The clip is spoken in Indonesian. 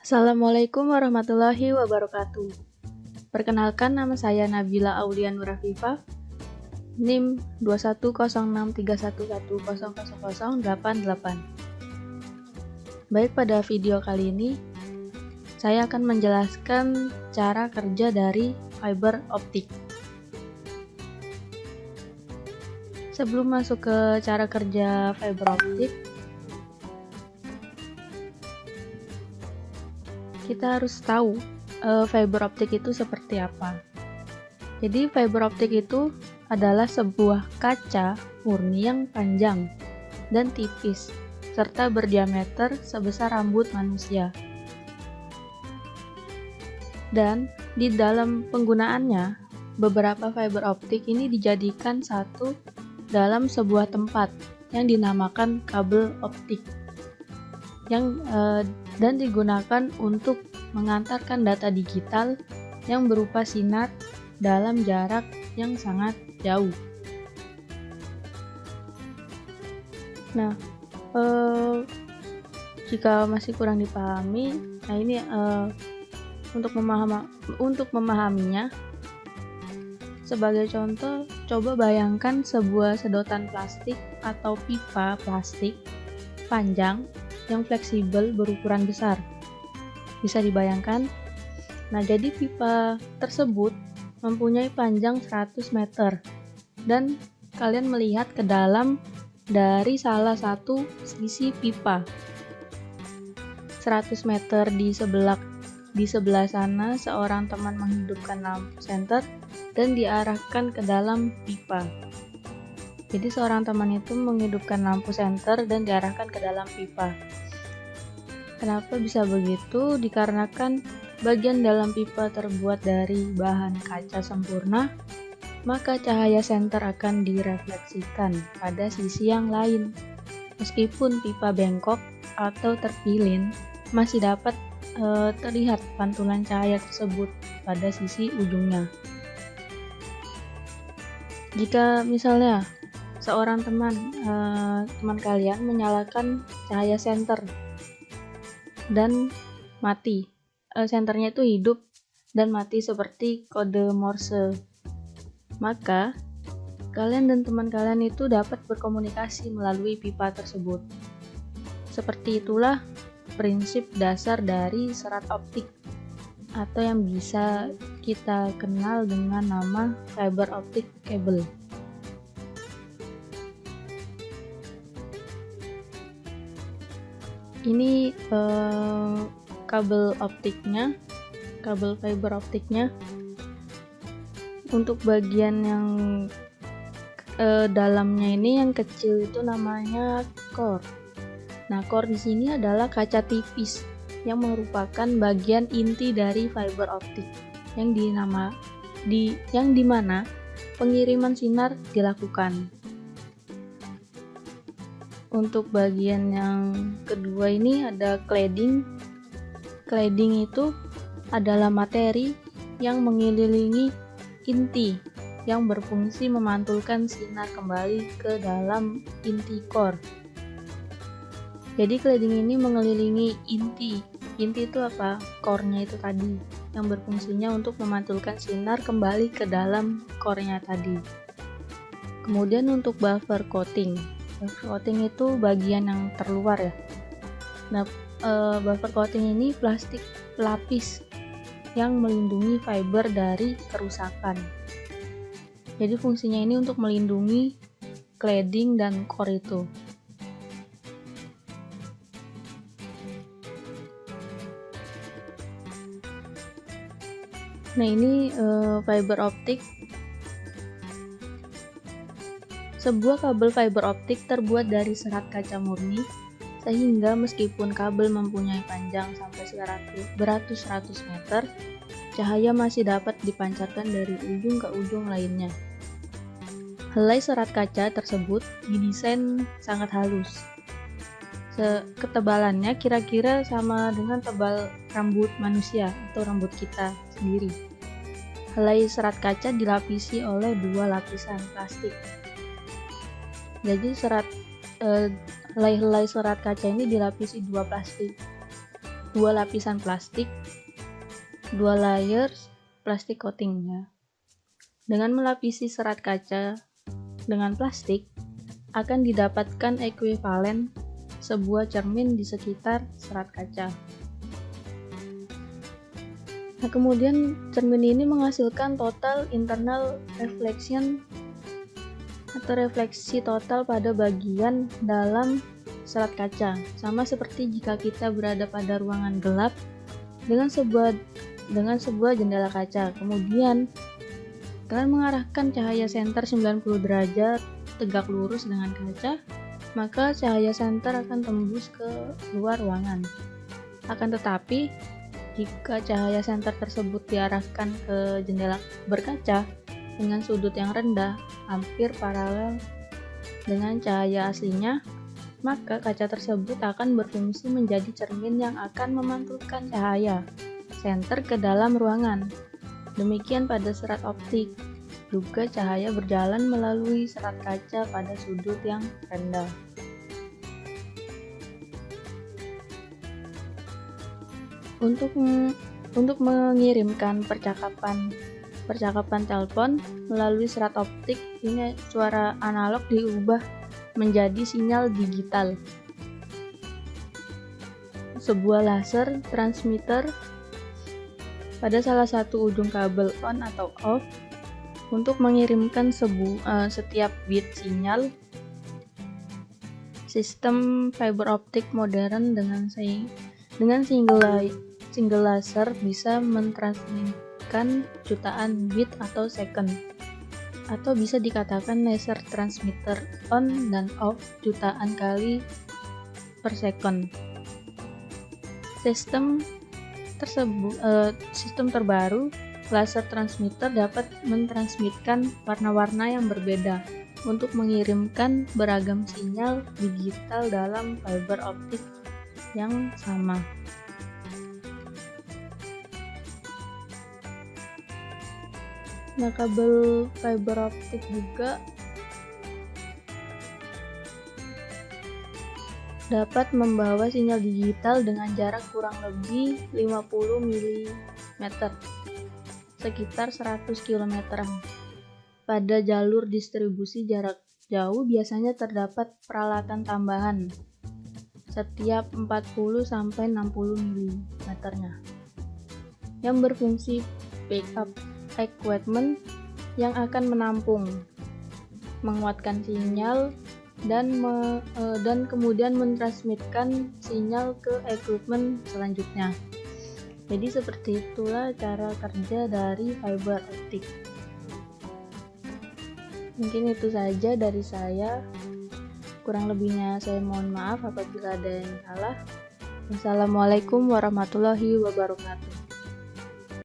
Assalamualaikum warahmatullahi wabarakatuh. Perkenalkan, nama saya Nabila Aulia Nurafifa, NIM 210631100088. Baik, pada video kali ini saya akan menjelaskan cara kerja dari fiber optik. Sebelum masuk ke cara kerja fiber optik, kita harus tahu fiber optik itu seperti apa. Jadi fiber optik itu adalah sebuah kaca murni yang panjang dan tipis serta berdiameter sebesar rambut manusia. Dan di dalam penggunaannya, beberapa fiber optik ini dijadikan satu dalam sebuah tempat yang dinamakan kabel optik dan digunakan untuk mengantarkan data digital yang berupa sinar dalam jarak yang sangat jauh. Nah, jika masih kurang dipahami, nah ini untuk memahaminya, sebagai contoh, coba bayangkan sebuah sedotan plastik atau pipa plastik panjang yang fleksibel berukuran besar. Bisa dibayangkan? Nah, jadi pipa tersebut mempunyai panjang 100 meter dan kalian melihat ke dalam dari salah satu sisi pipa. 100 meter di sebelah sana seorang teman menghidupkan lampu senter dan diarahkan ke dalam pipa. Jadi seorang teman itu menghidupkan lampu senter dan diarahkan ke dalam pipa. Kenapa bisa begitu? Dikarenakan bagian dalam pipa terbuat dari bahan kaca sempurna, maka cahaya senter akan direfleksikan pada sisi yang lain. Meskipun pipa bengkok atau terpilin, masih dapat terlihat pantulan cahaya tersebut pada sisi ujungnya. Jika misalnya seorang teman kalian menyalakan cahaya senter dan mati, senternya itu hidup dan mati seperti kode Morse, maka kalian dan teman kalian itu dapat berkomunikasi melalui pipa tersebut. Seperti itulah prinsip dasar dari serat optik atau yang bisa kita kenal dengan nama fiber optic cable. Ini kabel fiber optiknya. Untuk bagian yang dalamnya ini yang kecil itu namanya core. Nah, core di sini adalah kaca tipis yang merupakan bagian inti dari fiber optik yang dimana pengiriman sinar dilakukan. Untuk bagian yang kedua ini ada cladding. Cladding itu adalah materi yang mengelilingi inti yang berfungsi memantulkan sinar kembali ke dalam inti core. Jadi cladding ini mengelilingi inti. Inti itu apa? Core-nya itu tadi, yang berfungsinya untuk memantulkan sinar kembali ke dalam core-nya tadi. Kemudian untuk buffer coating. Buffer coating itu bagian yang terluar ya. Nah, buffer coating ini plastik pelapis yang melindungi fiber dari kerusakan. Jadi fungsinya ini untuk melindungi cladding dan core itu. Nah, ini fiber optik. Sebuah kabel fiber optik terbuat dari serat kaca murni, sehingga meskipun kabel mempunyai panjang sampai beratus-ratus meter, cahaya masih dapat dipancarkan dari ujung ke ujung lainnya. Helai serat kaca tersebut didesain sangat halus. Ketebalannya kira-kira sama dengan tebal rambut manusia atau rambut kita sendiri. Helai serat kaca dilapisi oleh 2 lapisan plastik. Jadi helai-helai serat kaca ini dilapisi 2 plastik. 2 lapisan plastik, 2 layers plastik coatingnya. Dengan melapisi serat kaca dengan plastik, akan didapatkan ekuivalen sebuah cermin di sekitar serat kaca. Nah, kemudian cermin ini menghasilkan total internal reflection atau refleksi total pada bagian dalam serat kaca, sama seperti jika kita berada pada ruangan gelap dengan sebuah jendela kaca. Kemudian kalian mengarahkan cahaya senter 90 derajat tegak lurus dengan kaca, maka cahaya senter akan tembus ke luar ruangan. Akan tetapi, jika cahaya senter tersebut diarahkan ke jendela berkaca dengan sudut yang rendah, hampir paralel dengan cahaya aslinya, maka kaca tersebut akan berfungsi menjadi cermin yang akan memantulkan cahaya senter ke dalam ruangan. Demikian pada serat optik, juga cahaya berjalan melalui serat kaca pada sudut yang rendah. Untuk mengirimkan percakapan telepon melalui serat optik, ini suara analog diubah menjadi sinyal digital. Sebuah laser transmitter pada salah satu ujung kabel on atau off untuk mengirimkan setiap bit sinyal. Sistem fiber optik modern dengan single laser bisa mentransmitkan jutaan bit atau second, atau bisa dikatakan laser transmitter on dan off jutaan kali per second. Sistem terbaru laser transmitter dapat mentransmitkan warna-warna yang berbeda untuk mengirimkan beragam sinyal digital dalam fiber optik yang sama. Nah, kabel fiber optik juga dapat membawa sinyal digital dengan jarak kurang lebih 50 mm, sekitar 100 km. Pada jalur distribusi jarak jauh biasanya terdapat peralatan tambahan setiap 40-60 mm yang berfungsi backup equipment yang akan menampung, menguatkan sinyal, dan kemudian mentransmitkan sinyal ke equipment selanjutnya. Jadi seperti itulah cara kerja dari fiber optik. Mungkin itu saja dari saya. Kurang lebihnya saya mohon maaf apabila ada yang salah. Wassalamualaikum warahmatullahi wabarakatuh.